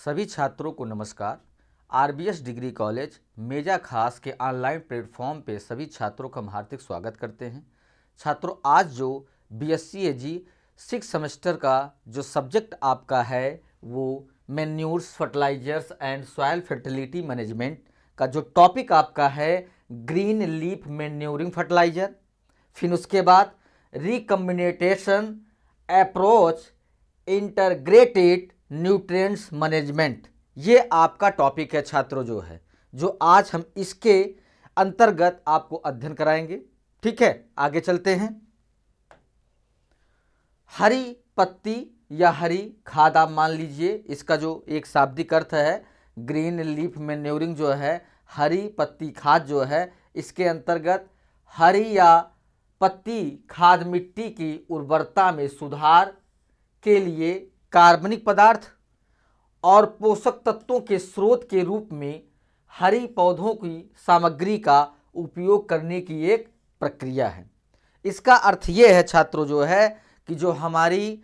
सभी छात्रों को नमस्कार। आरबीएस डिग्री कॉलेज मेजा खास के ऑनलाइन प्लेटफॉर्म पे सभी छात्रों का हम हार्दिक स्वागत करते हैं। छात्रों, आज जो बीएससी एजी 6 सेमेस्टर का जो सब्जेक्ट आपका है वो manures, fertilisers and soil fertility management का जो टॉपिक आपका है ग्रीन लीफ मैन्यूरिंग फर्टिलाइजर, फिर उसके बाद recombination approach integrated nutrients management, ये आपका टॉपिक है छात्रों जो आज हम इसके अंतर्गत आपको अध्ययन कराएंगे। ठीक है, आगे चलते हैं। हरी पत्ती या हरी खाद आप मान लीजिए, इसका जो एक शाब्दिक अर्थ है ग्रीन लीफ मैन्योरिंग जो है हरी पत्ती खाद जो है, इसके अंतर्गत हरी या पत्ती खाद मिट्टी की उर्वरता में सुधार के लिए कार्बनिक पदार्थ और पोषक तत्वों के स्रोत के रूप में हरी पौधों की सामग्री का उपयोग करने की एक प्रक्रिया है। इसका अर्थ ये है छात्रों कि जो हमारी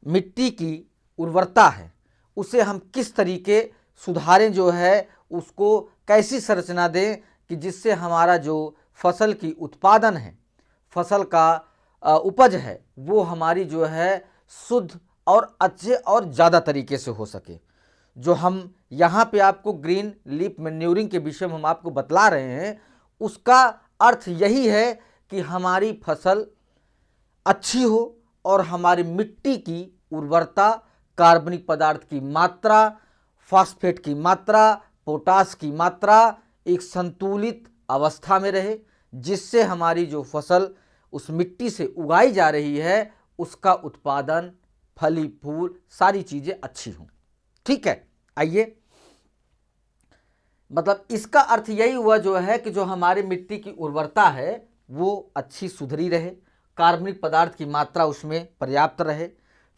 मिट्टी की उर्वरता है उसे हम किस तरीके सुधारें, उसको कैसी संरचना दें कि जिससे हमारा जो फसल की उत्पादन है, फसल का उपज है, वो हमारी शुद्ध और अच्छे और ज़्यादा तरीके से हो सके। जो हम यहाँ पे आपको ग्रीन लीफ मैन्योरिंग के विषय में हम आपको बतला रहे हैं, उसका अर्थ यही है कि हमारी फसल अच्छी हो और हमारी मिट्टी की उर्वरता, कार्बनिक पदार्थ की मात्रा, फास्फेट की मात्रा, पोटास की मात्रा एक संतुलित अवस्था में रहे, जिससे हमारी जो फसल उस मिट्टी से उगाई जा रही है उसका उत्पादन, फली फूल, सारी चीज़ें अच्छी हों। ठीक है, आइए, मतलब इसका अर्थ यही हुआ कि जो हमारी मिट्टी की उर्वरता है वो अच्छी सुधरी रहे, कार्बनिक पदार्थ की मात्रा उसमें पर्याप्त रहे,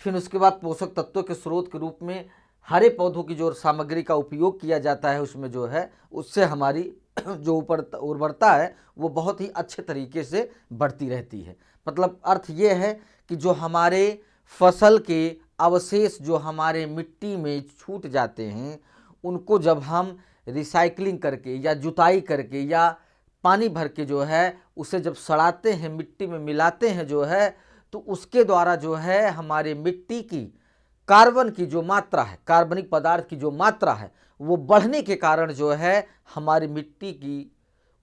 फिर उसके बाद पोषक तत्वों के स्रोत के रूप में हरे पौधों की जो सामग्री का उपयोग किया जाता है उसमें उससे हमारी जो उर्वरता है वो बहुत ही अच्छे तरीके से बढ़ती रहती है। मतलब अर्थ ये है कि जो हमारे फसल के अवशेष जो हमारे मिट्टी में छूट जाते हैं उनको जब हम रिसाइकलिंग करके या जुताई करके या पानी भर के उसे जब सड़ाते हैं, मिट्टी में मिलाते हैं तो उसके द्वारा हमारे मिट्टी की कार्बन की जो मात्रा है, कार्बनिक पदार्थ की जो मात्रा है वो बढ़ने के कारण हमारी मिट्टी की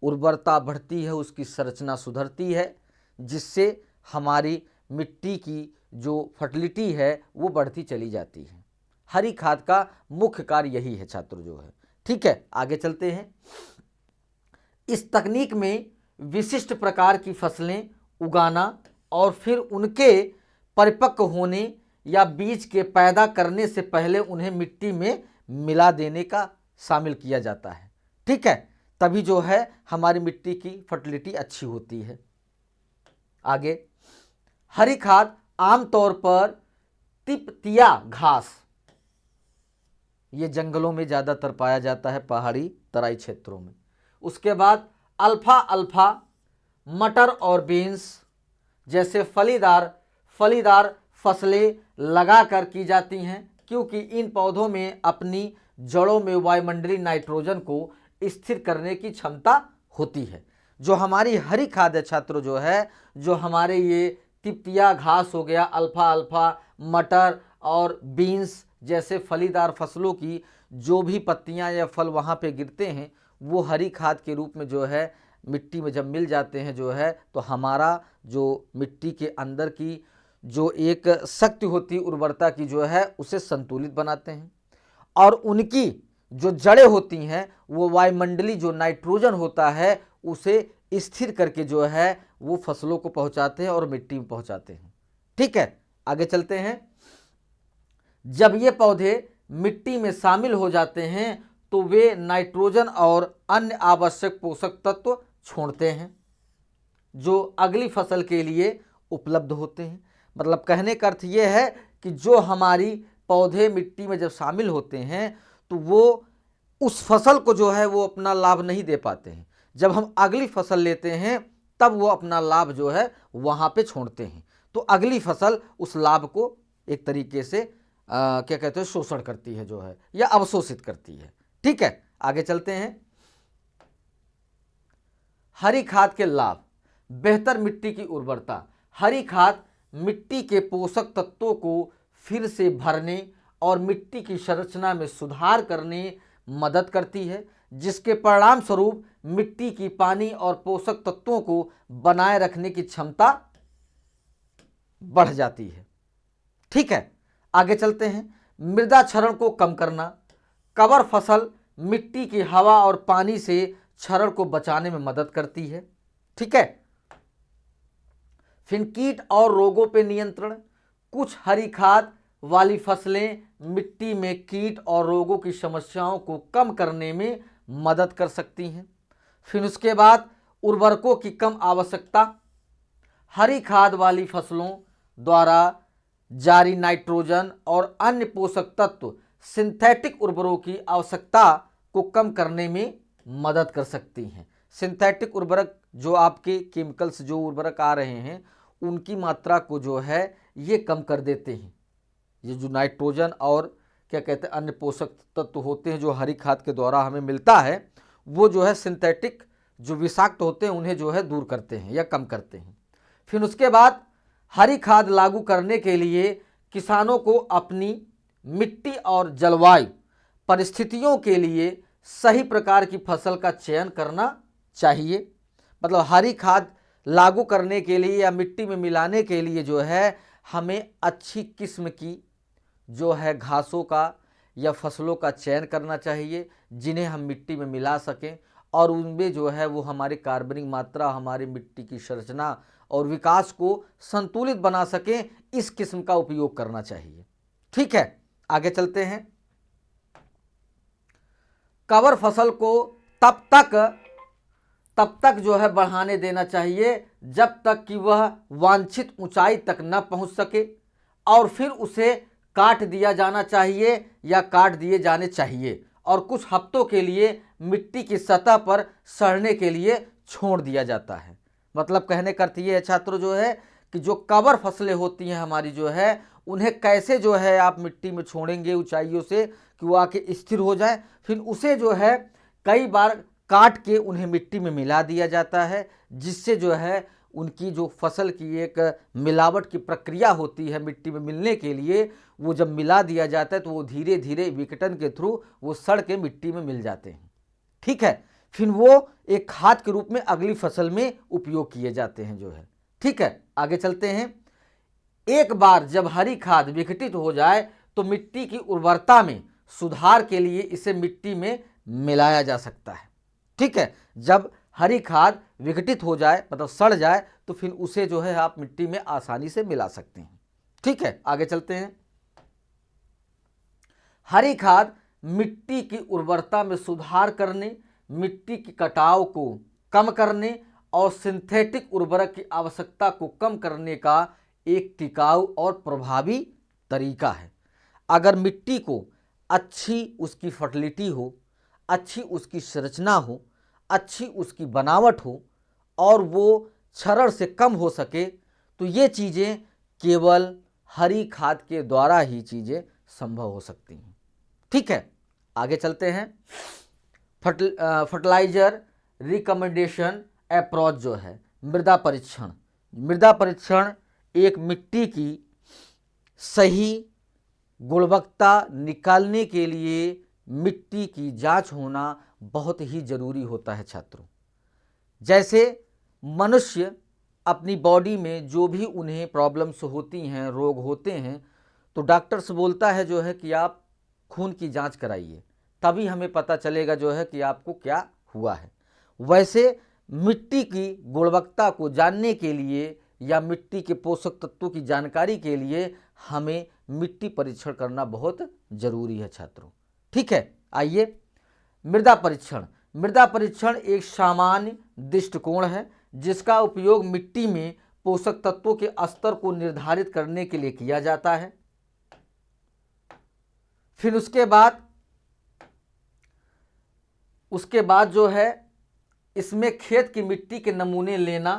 उर्वरता बढ़ती है, उसकी संरचना सुधरती है, जिससे हमारी मिट्टी की जो फर्टिलिटी है वो बढ़ती चली जाती है। हरी खाद का मुख्य कार्य यही है छात्रों ठीक है, आगे चलते हैं। इस तकनीक में विशिष्ट प्रकार की फसलें उगाना और फिर उनके परिपक्व होने या बीज के पैदा करने से पहले उन्हें मिट्टी में मिला देने का शामिल किया जाता है। ठीक है, तभी हमारी मिट्टी की फर्टिलिटी अच्छी होती है। आगे, हरी खाद आमतौर पर तिपतिया घास, ये जंगलों में ज़्यादातर पाया जाता है, पहाड़ी तराई क्षेत्रों में। उसके बाद अल्फा मटर और बीन्स जैसे फलीदार फसलें लगाकर की जाती हैं, क्योंकि इन पौधों में अपनी जड़ों में वायुमंडलीय नाइट्रोजन को स्थिर करने की क्षमता होती है। जो हमारी हरी खाद है छात्रों जो हमारे ये तिपतिया घास हो गया, अल्फा मटर और बीन्स जैसे फलीदार फसलों की जो भी पत्तियां या फल वहाँ पे गिरते हैं वो हरी खाद के रूप में मिट्टी में जब मिल जाते हैं तो हमारा जो मिट्टी के अंदर की जो एक शक्ति होती है उर्वरता की उसे संतुलित बनाते हैं, और उनकी जो जड़ें होती हैं वो वायुमंडलीय जो नाइट्रोजन होता है उसे स्थिर करके वो फसलों को पहुंचाते हैं और मिट्टी में पहुंचाते हैं। ठीक है, आगे चलते हैं। जब ये पौधे मिट्टी में शामिल हो जाते हैं तो वे नाइट्रोजन और अन्य आवश्यक पोषक तत्व छोड़ते हैं जो अगली फसल के लिए उपलब्ध होते हैं। मतलब कहने का अर्थ ये है कि जो हमारी पौधे मिट्टी में जब शामिल होते हैं तो वो उस फसल को वो अपना लाभ नहीं दे पाते हैं। जब हम अगली फसल लेते हैं तब वो अपना लाभ वहाँ पे छोड़ते हैं, तो अगली फसल उस लाभ को एक तरीके से क्या कहते हैं, शोषण करती है जो है, या अवशोषित करती है। ठीक है, आगे चलते हैं। हरी खाद के लाभ। बेहतर मिट्टी की उर्वरता। हरी खाद मिट्टी के पोषक तत्वों को फिर से भरने और मिट्टी की संरचना में सुधार करने मदद करती है, जिसके परिणाम स्वरूप मिट्टी की पानी और पोषक तत्वों को बनाए रखने की क्षमता बढ़ जाती है। ठीक है, आगे चलते हैं। मृदा क्षरण को कम करना। कवर फसल मिट्टी की हवा और पानी से क्षरण को बचाने में मदद करती है। ठीक है, फिर कीट और रोगों पर नियंत्रण। कुछ हरी खाद वाली फसलें मिट्टी में कीट और रोगों की समस्याओं को कम करने में मदद कर सकती हैं। फिर उसके बाद उर्वरकों की कम आवश्यकता। हरी खाद वाली फसलों द्वारा जारी नाइट्रोजन और अन्य पोषक तत्व सिंथेटिक उर्वरकों की आवश्यकता को कम करने में मदद कर सकती हैं। सिंथेटिक उर्वरक जो आपके केमिकल्स जो उर्वरक आ रहे हैं उनकी मात्रा को जो है ये कम कर देते हैं। ये जो नाइट्रोजन और क्या कहते हैं अन्य पोषक तत्व होते हैं जो हरी खाद के द्वारा हमें मिलता है, वो जो है सिंथेटिक जो विषाक्त होते हैं उन्हें जो है दूर करते हैं या कम करते हैं। फिर उसके बाद हरी खाद लागू करने के लिए किसानों को अपनी मिट्टी और जलवायु परिस्थितियों के लिए सही प्रकार की फसल का चयन करना चाहिए। मतलब हरी खाद लागू करने के लिए या मिट्टी में मिलाने के लिए जो है हमें अच्छी किस्म की जो है घासों का या फसलों का चयन करना चाहिए, जिन्हें हम मिट्टी में मिला सकें और उनमें जो है वो हमारी कार्बनिक मात्रा, हमारी मिट्टी की संरचना और विकास को संतुलित बना सकें। इस किस्म का उपयोग करना चाहिए। ठीक है, आगे चलते हैं। कवर फसल को तब तक जो है बढ़ाने देना चाहिए जब तक कि वह वांछित ऊंचाई तक न पहुंच सके, और फिर उसे काट दिया जाना चाहिए या काट दिए जाने चाहिए और कुछ हफ्तों के लिए मिट्टी की सतह पर सड़ने के लिए छोड़ दिया जाता है। मतलब कहने का अर्थ ये है छात्रों जो है कि जो कवर फसलें होती हैं हमारी जो है उन्हें कैसे जो है आप मिट्टी में छोड़ेंगे ऊंचाइयों से कि वो आके स्थिर हो जाए। फिर उसे जो है कई बार काट के उन्हें मिट्टी में मिला दिया जाता है, जिससे जो है उनकी जो फसल की एक मिलावट की प्रक्रिया होती है मिट्टी में मिलने के लिए, वो जब मिला दिया जाता है तो वो धीरे धीरे विघटन के थ्रू वो सड़ के मिट्टी में मिल जाते हैं। ठीक है, फिर वो एक खाद के रूप में अगली फसल में उपयोग किए जाते हैं जो है। ठीक है, आगे चलते हैं। एक बार जब हरी खाद विघटित हो जाए तो मिट्टी की उर्वरता में सुधार के लिए इसे मिट्टी में मिलाया जा सकता है। ठीक है, जब हरी खाद विघटित हो जाए मतलब सड़ जाए तो फिर उसे जो है आप मिट्टी में आसानी से मिला सकते हैं। ठीक है, आगे चलते हैं। हरी खाद मिट्टी की उर्वरता में सुधार करने, मिट्टी की कटाव को कम करने और सिंथेटिक उर्वरक की आवश्यकता को कम करने का एक टिकाऊ और प्रभावी तरीका है। अगर मिट्टी को अच्छी उसकी फर्टिलिटी हो, अच्छी उसकी संरचना हो, अच्छी उसकी बनावट हो और वो क्षरण से कम हो सके तो ये चीज़ें केवल हरी खाद के द्वारा ही चीज़ें संभव हो सकती हैं। ठीक है, आगे चलते हैं। फर्टिलाइजर रिकमेंडेशन अप्रोच जो है मृदा परीक्षण। मृदा परीक्षण एक मिट्टी की सही गुणवत्ता निकालने के लिए मिट्टी की जांच होना बहुत ही ज़रूरी होता है छात्रों। जैसे मनुष्य अपनी बॉडी में जो भी उन्हें प्रॉब्लम्स होती हैं, रोग होते हैं, तो डॉक्टर्स बोलता है जो है कि आप खून की जांच कराइए, तभी हमें पता चलेगा जो है कि आपको क्या हुआ है। वैसे मिट्टी की गुणवत्ता को जानने के लिए या मिट्टी के पोषक तत्वों की जानकारी के लिए हमें मिट्टी परीक्षण करना बहुत ज़रूरी है छात्रों। ठीक है, आइए मृदा परीक्षण। मृदा परीक्षण एक सामान्य दृष्टिकोण है जिसका उपयोग मिट्टी में पोषक तत्वों के स्तर को निर्धारित करने के लिए किया जाता है। फिर उसके बाद जो है इसमें खेत की मिट्टी के नमूने लेना,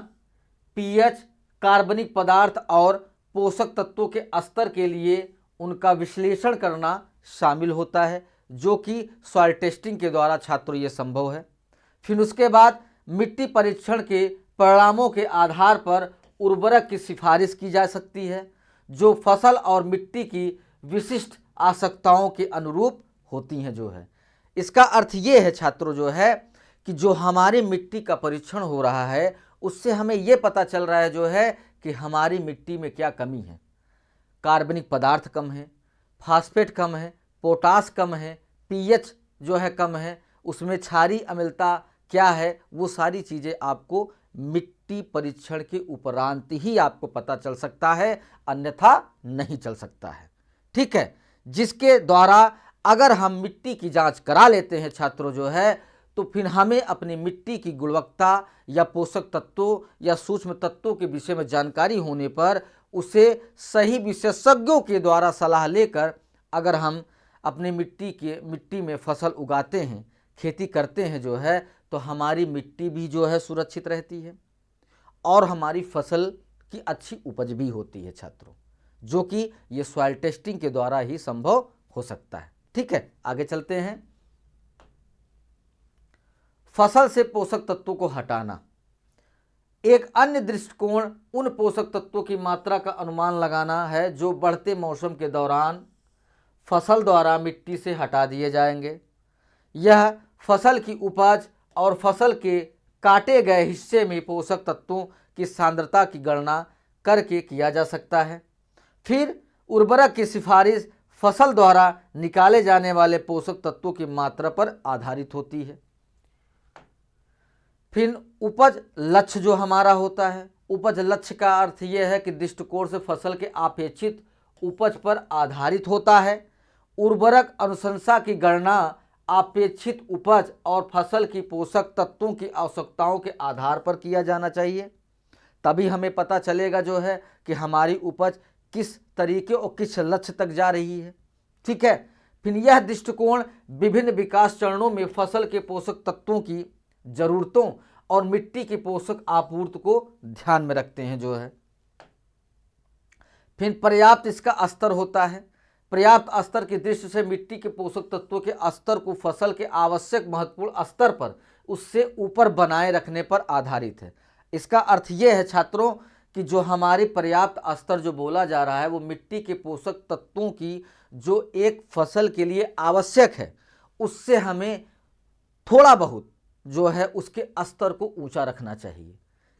पीएच, कार्बनिक पदार्थ और पोषक तत्वों के स्तर के लिए उनका विश्लेषण करना शामिल होता है, जो कि सॉइल टेस्टिंग के द्वारा छात्रों ये संभव है। फिर उसके बाद मिट्टी परीक्षण के परिणामों के आधार पर उर्वरक की सिफारिश की जा सकती है, जो फसल और मिट्टी की विशिष्ट आवश्यकताओं के अनुरूप होती हैं जो है। इसका अर्थ ये है छात्रों जो है कि जो हमारी मिट्टी का परीक्षण हो रहा है उससे हमें ये पता चल रहा है जो है कि हमारी मिट्टी में क्या कमी है। कार्बनिक पदार्थ कम है, फास्फेट कम है, पोटास कम है, पीएच जो है कम है, उसमें क्षारीय अम्लता क्या है, वो सारी चीज़ें आपको मिट्टी परीक्षण के उपरांत ही आपको पता चल सकता है, अन्यथा नहीं चल सकता है। ठीक है, जिसके द्वारा अगर हम मिट्टी की जांच करा लेते हैं छात्रों जो है, तो फिर हमें अपनी मिट्टी की गुणवत्ता या पोषक तत्वों या सूक्ष्म तत्वों के विषय में जानकारी होने पर उसे सही विशेषज्ञों के द्वारा सलाह लेकर अगर हम अपनी मिट्टी में फसल उगाते हैं, खेती करते हैं जो है, तो हमारी मिट्टी भी जो है सुरक्षित रहती है और हमारी फसल की अच्छी उपज भी होती है छात्रों, जो कि ये सॉइल टेस्टिंग के द्वारा ही संभव हो सकता है। ठीक है, आगे चलते हैं। फसल से पोषक तत्वों को हटाना। एक अन्य दृष्टिकोण उन पोषक तत्वों की मात्रा का अनुमान लगाना है जो बढ़ते मौसम के दौरान फसल द्वारा मिट्टी से हटा दिए जाएंगे। यह फसल की उपज और फसल के काटे गए हिस्से में पोषक तत्वों की सांद्रता की गणना करके किया जा सकता है। फिर उर्वरक की सिफारिश फसल द्वारा निकाले जाने वाले पोषक तत्वों की मात्रा पर आधारित होती है। फिर उपज लक्ष्य जो हमारा होता है, उपज लक्ष्य का अर्थ यह है कि दृष्टिकोण से फसल के अपेक्षित उपज पर आधारित होता है। उर्वरक अनुशंसा की गणना अपेक्षित उपज और फसल की पोषक तत्वों की आवश्यकताओं के आधार पर किया जाना चाहिए, तभी हमें पता चलेगा जो है कि हमारी उपज किस तरीके और किस लक्ष्य तक जा रही है। ठीक है, फिर यह दृष्टिकोण विभिन्न विकास चरणों में फसल के पोषक तत्वों की जरूरतों और मिट्टी की पोषक आपूर्ति को ध्यान में रखते हैं जो है। फिर पर्याप्त इसका स्तर होता है। पर्याप्त स्तर की दृष्टि से मिट्टी के पोषक तत्वों के स्तर को फसल के आवश्यक महत्वपूर्ण स्तर पर उससे ऊपर बनाए रखने पर आधारित है। इसका अर्थ ये है छात्रों कि जो हमारी पर्याप्त स्तर जो बोला जा रहा है वो मिट्टी के पोषक तत्वों की जो एक फसल के लिए आवश्यक है उससे हमें थोड़ा बहुत जो है उसके स्तर को ऊंचा रखना चाहिए,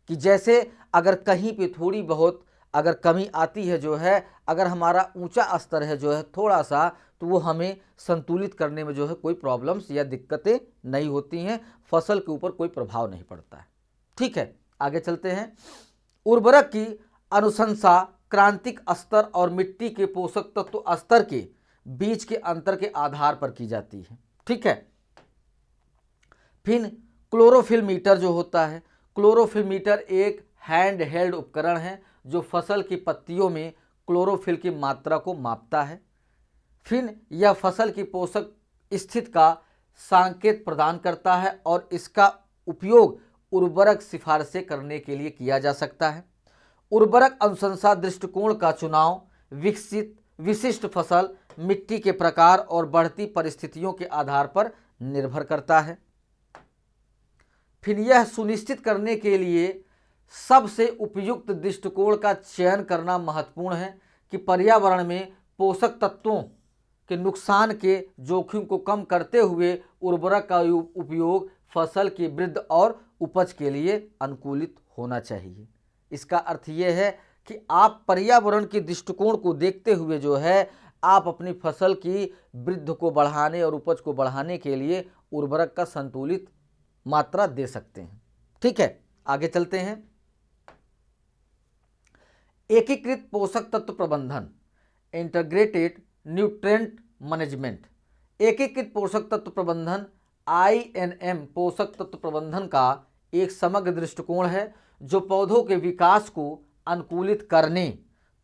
कि जैसे अगर कहीं पे थोड़ी बहुत अगर कमी आती है जो है, अगर हमारा ऊंचा स्तर है जो है थोड़ा सा, तो वो हमें संतुलित करने में जो है कोई प्रॉब्लम्स या दिक्कतें नहीं होती हैं, फसल के ऊपर कोई प्रभाव नहीं पड़ता है। ठीक है, आगे चलते हैं। उर्वरक की अनुशंसा क्रांतिक स्तर और मिट्टी के पोषक तत्व स्तर के बीच के अंतर के आधार पर की जाती है। ठीक है, फिर क्लोरोफिल मीटर जो होता है, क्लोरोफिल मीटर एक हैंड हेल्ड उपकरण है जो फसल की पत्तियों में क्लोरोफिल की मात्रा को मापता है। फिर यह फसल की पोषक स्थिति का संकेत प्रदान करता है और इसका उपयोग उर्वरक सिफारिशें करने के लिए किया जा सकता है। उर्वरक अनुशंसा दृष्टिकोण का चुनाव विशिष्ट फसल, मिट्टी के प्रकार और बढ़ती परिस्थितियों के आधार पर निर्भर करता है। फिर यह सुनिश्चित करने के लिए सबसे उपयुक्त दृष्टिकोण का चयन करना महत्वपूर्ण है कि पर्यावरण में पोषक तत्वों के नुकसान के जोखिम को कम करते हुए उर्वरक का उपयोग फसल की वृद्धि और उपज के लिए अनुकूलित होना चाहिए। इसका अर्थ ये है कि आप पर्यावरण के दृष्टिकोण को देखते हुए जो है आप अपनी फसल की वृद्धि को बढ़ाने और उपज को बढ़ाने के लिए उर्वरक का संतुलित मात्रा दे सकते हैं। ठीक है, आगे चलते हैं। एकीकृत पोषक तत्व प्रबंधन, इंटीग्रेटेड न्यूट्रिएंट मैनेजमेंट। एकीकृत पोषक तत्व प्रबंधन INM पोषक तत्व प्रबंधन का एक समग्र दृष्टिकोण है जो पौधों के विकास को अनुकूलित करने,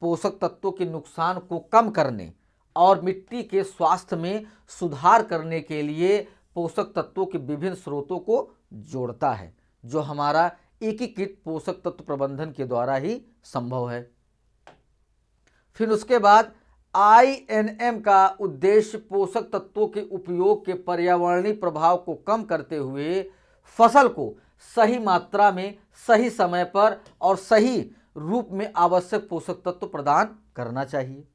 पोषक तत्वों के नुकसान को कम करने और मिट्टी के स्वास्थ्य में सुधार करने के लिए पोषक तत्वों के विभिन्न स्रोतों को जोड़ता है, जो हमारा एकीकृत पोषक तत्व प्रबंधन के द्वारा ही संभव है। फिर उसके बाद आईएनएम का उद्देश्य पोषक तत्वों के उपयोग के पर्यावरणीय प्रभाव को कम करते हुए फसल को सही मात्रा में, सही समय पर और सही रूप में आवश्यक पोषक तत्व प्रदान करना चाहिए।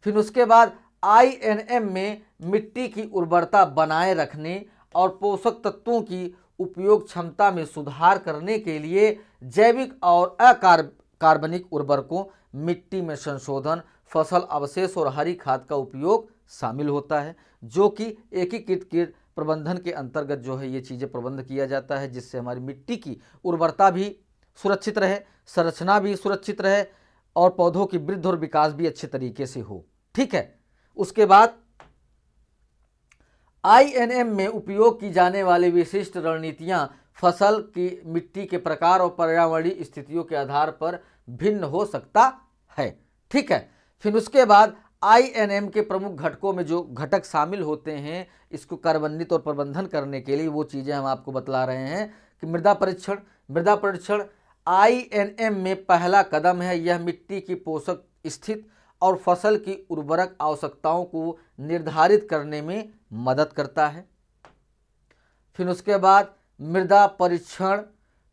फिर उसके बाद आईएनएम में मिट्टी की उर्वरता बनाए रखने और पोषक तत्वों की उपयोग क्षमता में सुधार करने के लिए जैविक और अकार्बनिक उर्वरकों, मिट्टी में संशोधन, फसल अवशेष और हरी खाद का उपयोग शामिल होता है, जो कि एकीकृत कीट प्रबंधन के अंतर्गत जो है ये चीज़ें प्रबंध किया जाता है, जिससे हमारी मिट्टी की उर्वरता भी सुरक्षित रहे, संरचना भी सुरक्षित रहे और पौधों की वृद्धि और विकास भी अच्छे तरीके से हो। ठीक है। उसके बाद आईएनएम में उपयोग की जाने वाली विशिष्ट रणनीतियां फसल की मिट्टी के प्रकार और पर्यावरणीय स्थितियों के आधार पर भिन्न हो सकता है। ठीक है। फिर उसके बाद आईएनएम के प्रमुख घटकों में जो घटक शामिल होते हैं, इसको कार्यान्वित और प्रबंधन करने के लिए वो चीज़ें हम आपको बतला रहे हैं कि मृदा परीक्षण आईएनएम में पहला कदम है। यह मिट्टी की पोषक स्थिति और फसल की उर्वरक आवश्यकताओं को निर्धारित करने में मदद करता है। फिर उसके बाद मृदा परीक्षण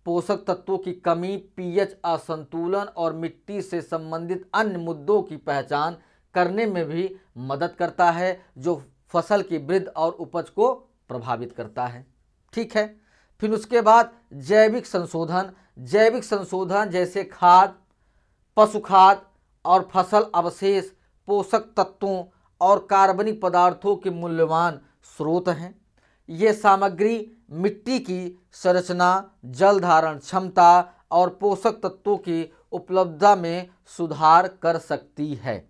पोषक तत्वों की कमी, पीएच असंतुलन और मिट्टी से संबंधित अन्य मुद्दों की पहचान करने में भी मदद करता है, जो फसल की वृद्धि और उपज को प्रभावित करता है। ठीक है। फिर उसके बाद जैविक संशोधन जैसे खाद, पशु खाद और फसल अवशेष पोषक तत्वों और कार्बनिक पदार्थों के मूल्यवान स्रोत हैं। ये सामग्री मिट्टी की संरचना, जल धारण क्षमता और पोषक तत्वों की उपलब्धता में सुधार कर सकती है।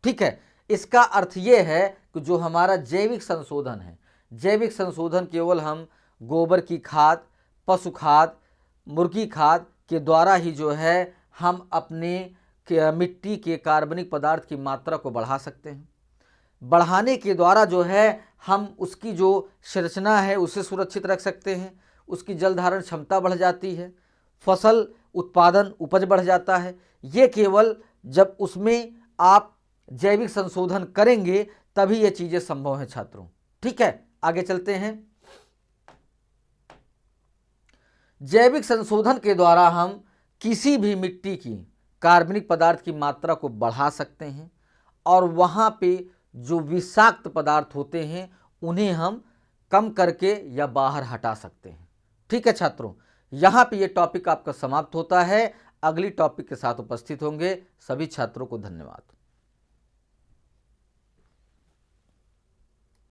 ठीक है। इसका अर्थ ये है कि जो हमारा जैविक संशोधन है, जैविक संशोधन केवल हम गोबर की खाद, पशु खाद, मुर्गी खाद के द्वारा ही जो है हम अपने मिट्टी के कार्बनिक पदार्थ की मात्रा को बढ़ा सकते हैं। बढ़ाने के द्वारा जो है हम उसकी जो संरचना है उसे सुरक्षित रख सकते हैं, उसकी जल धारण क्षमता बढ़ जाती है, फसल उत्पादन उपज बढ़ जाता है। ये केवल जब उसमें आप जैविक संशोधन करेंगे तभी ये चीज़ें संभव हैं छात्रों। ठीक है। आगे चलते हैं। जैविक संशोधन के द्वारा हम किसी भी मिट्टी की कार्बनिक पदार्थ की मात्रा को बढ़ा सकते हैं और वहाँ पे जो विषाक्त पदार्थ होते हैं उन्हें हम कम करके या बाहर हटा सकते हैं। ठीक है छात्रों, यहाँ पे ये टॉपिक आपका समाप्त होता है। अगली टॉपिक के साथ उपस्थित होंगे। सभी छात्रों को धन्यवाद।